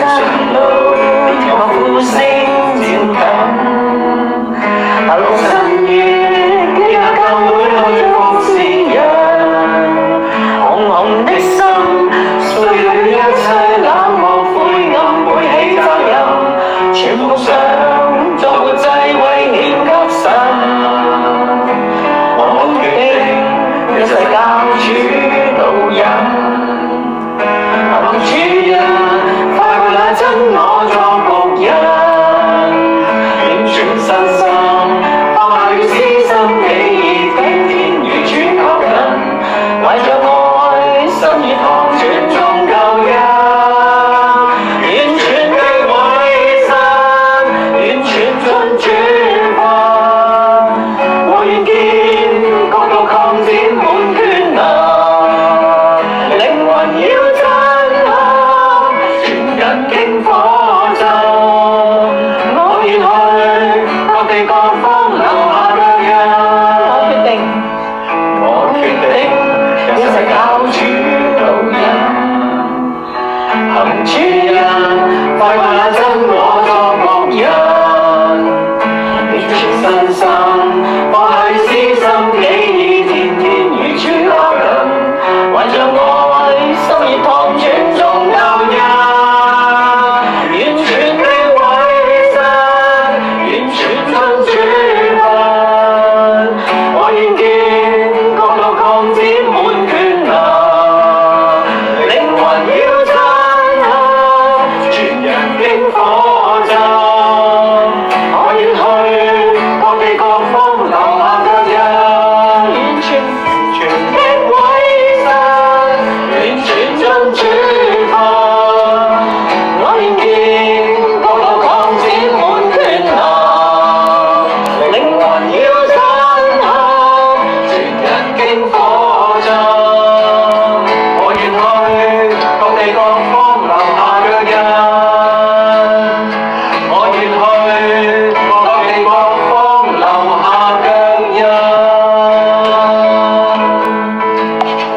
山路，聽我呼聲漸近。路深遠，記得教會去服侍人。紅紅的心，碎去一切冷漠灰暗，背起責任，全部上作活祭為獻給神。我決定一世教主導引。主人，快活那真我作僕人，完全身心，放下了私心喜意，聽天如轉靠近，懷着愛心意趟轉中救恩，完全地委身，完全盡轉化，我願見國度擴展滿權能，靈魂要震撼，全人敬拜。